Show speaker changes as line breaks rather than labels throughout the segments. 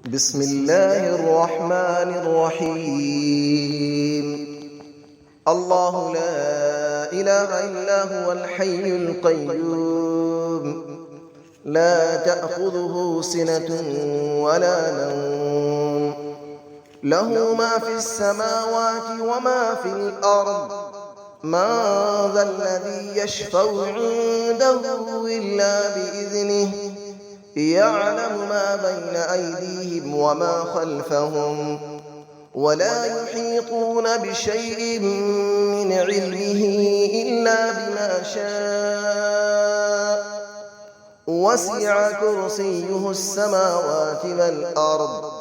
بسم الله الرحمن الرحيم. الله لا إله إلا هو الحي القيوم، لا تأخذه سنة ولا نوم، له ما في السماوات وما في الأرض. من ذا الذي يشفع عنده إلا بإذنه، يعلم ما بين أيديهم وما خلفهم، ولا يحيطون بشيء من علمه إلا بما شاء. وسع كرسيه السماوات والأرض،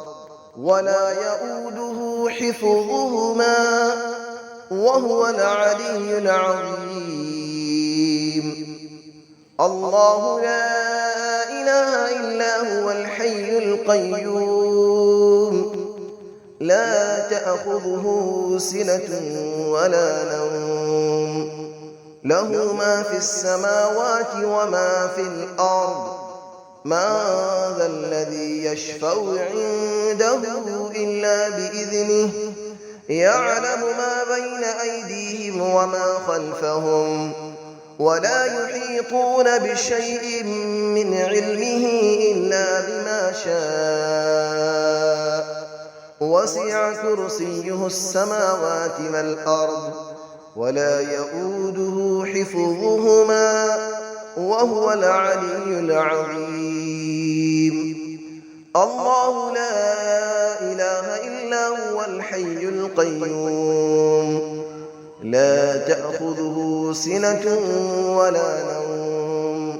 ولا يؤوده حفظهما، وهو العلي العظيم. الله لا إله إلا هو الحي القيوم، لا تأخذه سنة ولا نوم، له ما في السماوات وما في الأرض. من ذا الذي يشفع عنده إلا بإذنه، يعلم ما بين أيديهم وما خلفهم، ولا يحيطون بشيء من علمه إلا بما شاء. وسع كرسيه السماوات والأرض، ولا يؤوده حفظهما، وهو العلي العظيم. الله لا إله إلا هو الحي القيوم، لا تأخذه سنة ولا نوم،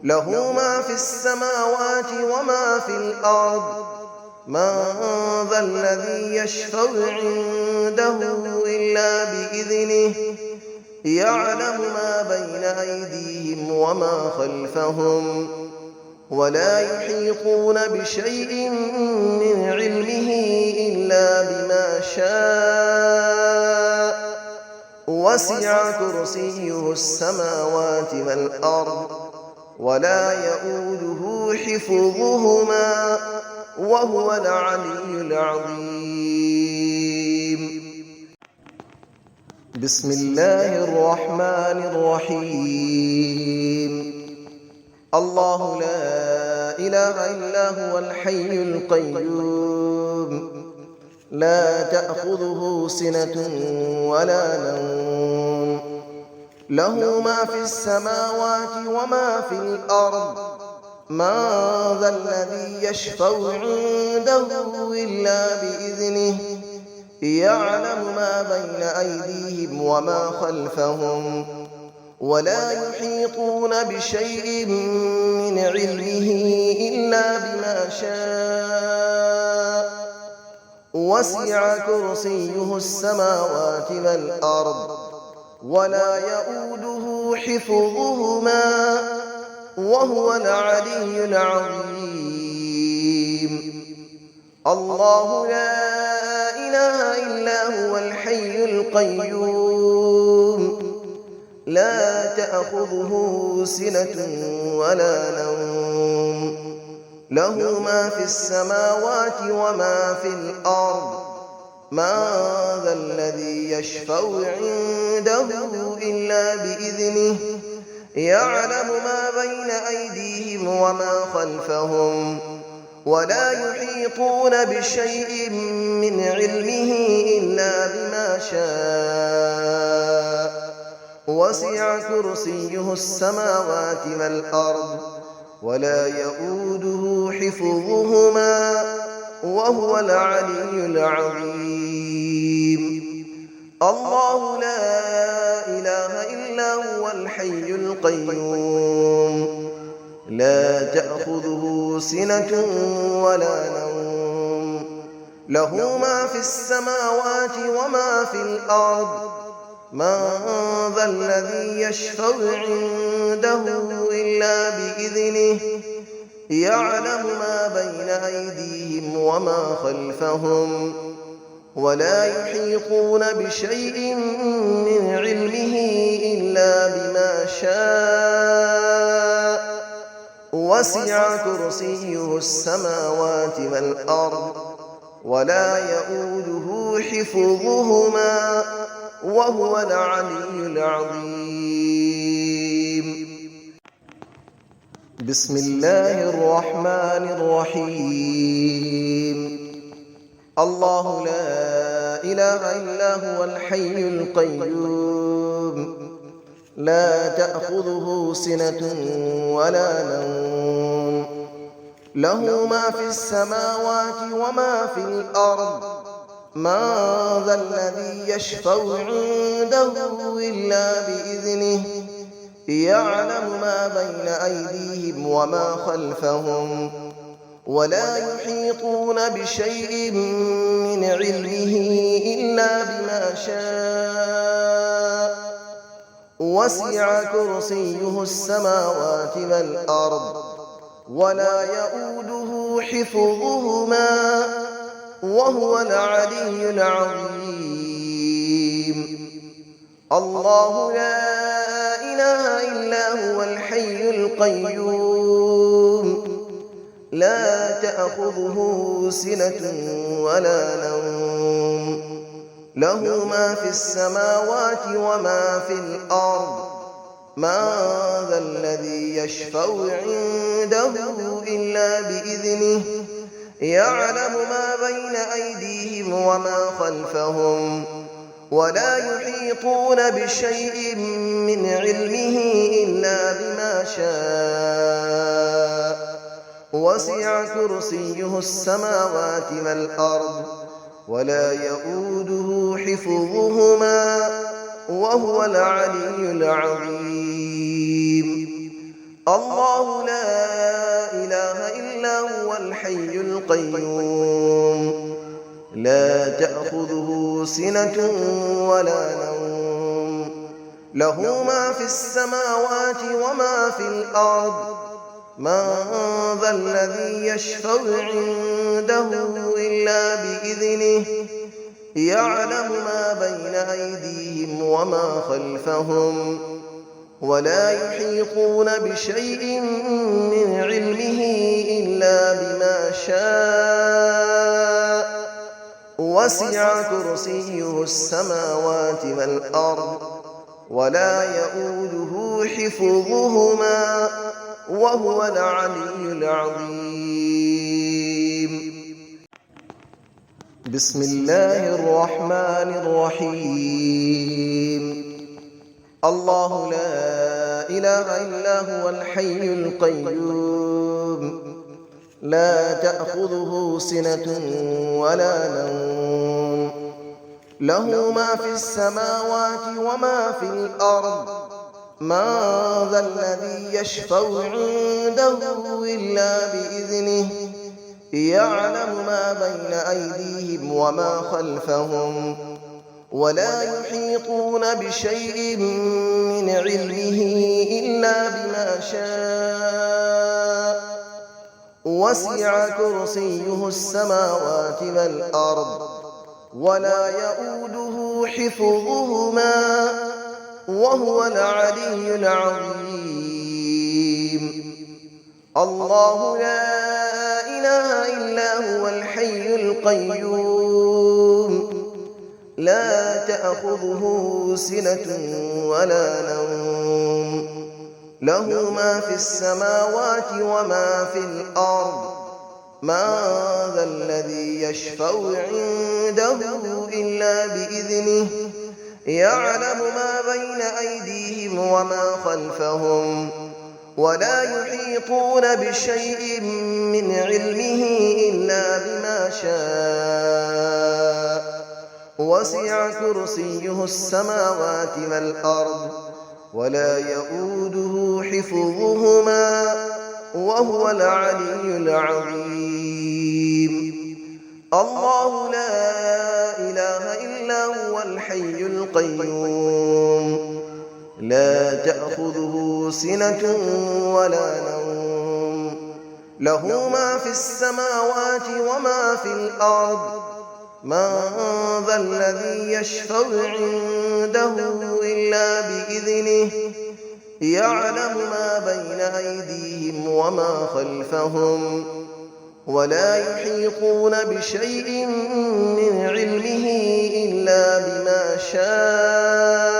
له ما في السماوات وما في الأرض. من ذا الذي يشفع عنده إلا بإذنه، يعلم ما بين أيديهم وما خلفهم، ولا يحيطون بشيء من علمه إلا بما شاء. وسع كرسيه السماوات والأرض، ولا يؤوده حفظهما، وهو العلي العظيم. بسم الله الرحمن الرحيم. الله لا إله إلا هو الحي القيوم، لا تأخذه سنة ولا نوم، له ما في السماوات وما في الأرض. من ذا الذي يشفع عنده إلا بإذنه، يعلم ما بين أيديهم وما خلفهم، ولا يحيطون بشيء من علمه إلا بما شاء. وسع كرسيه السماوات والأرض، ولا يؤوده حفظهما، وهو العلي العظيم. الله لا إله إلا هو الحي القيوم، لا تأخذه سنة ولا نوم، له ما في السماوات وما في الأرض. من ذا الذي يشفع عنده إلا بإذنه، يعلم ما بين أيديهم وما خلفهم، ولا يحيطون بشيء من علمه إلا بما شاء. وسع كرسيه السماوات والأرض، ولا يؤوده حفظهما، وهو العلي العظيم. الله لا إله إلا هو الحي القيوم، لا تأخذه سنة ولا نوم، له ما في السماوات وما في الأرض. من ذا الذي يشفع عنده إلا بإذنه، يعلم ما بين أيديهم وما خلفهم، ولا يحيطون بشيء من علمه إلا بما شاء. وسع كرسيه السماوات والأرض ولا يؤوده حفظهما وهو العلي العظيم. بسم الله الرحمن الرحيم. الله لا إله إلا هو الحي القيوم لا تأخذه سنة ولا نوم له ما في السماوات وما في الأرض من ذا الذي يشفع عنده إلا بإذنه يعلم ما بين أيديهم وما خلفهم ولا يحيطون بشيء من علمه إلا بما شاء وسع كرسيه السماوات والأرض ولا يؤوده حفظهما وهو العلي العظيم. الله لا إله إلا هو الحي القيوم لا تأخذه سنة ولا نوم له ما في السماوات وما في الأرض من ذا الذي يشفع عنده إلا بإذنه يعلم ما بين أيديهم وما خلفهم ولا يحيطون بشيء من علمه إلا بما شاء وسع كرسيه السماوات والأرض ولا يؤوده حفظهما وهو العلي العظيم. الله لا إله إلا هو الحي القيوم لا تأخذه سنة ولا نوم له ما في السماوات وما في الأرض من ذا الذي يشفع عنده إلا بإذنه يعلم ما بين أيديهم وما خلفهم ولا يحيطون بشيء من علمه إلا بما شاء وسع كرسيه السماوات والأرض ولا يؤوده حفظهما وهو العلي العظيم. بسم الله الرحمن الرحيم. الله لا إله إلا هو الحي القيوم لا تأخذه سنة ولا نوم له ما في السماوات وما في الأرض من ذا الذي يشفع عنده إلا بإذنه يعلم ما بين أيديهم وما خلفهم ولا يحيطون بشيء من علمه إلا بما شاء وسع كرسيه السماوات والأرض ولا يؤوده حفظهما وهو العلي العظيم. الله لا إله إلا هو الحي القيوم لا تأخذه سنة ولا نوم له ما في السماوات وما في الأرض من ذا الذي يشفع عنده إلا بإذنه يعلم ما بين أيديهم وما خلفهم ولا يحيطون بشيء من علمه إلا بما شاء وسع كرسيه السماوات والأرض ولا يؤوده حفظهما وهو العلي العظيم. الله لا إله إلا هو الحي القيوم لا تأخذه سنة ولا نوم له ما في السماوات وما في الأرض من ذا الذي يشفع عنده إلا بإذنه يعلم ما بين أيديهم وما خلفهم ولا يحيطون بشيء من علمه إلا بما شاء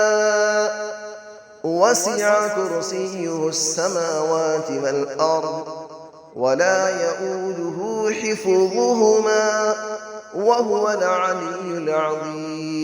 وسع كرسيه السماوات والأرض ولا يئوده حفظهما وهو العلي العظيم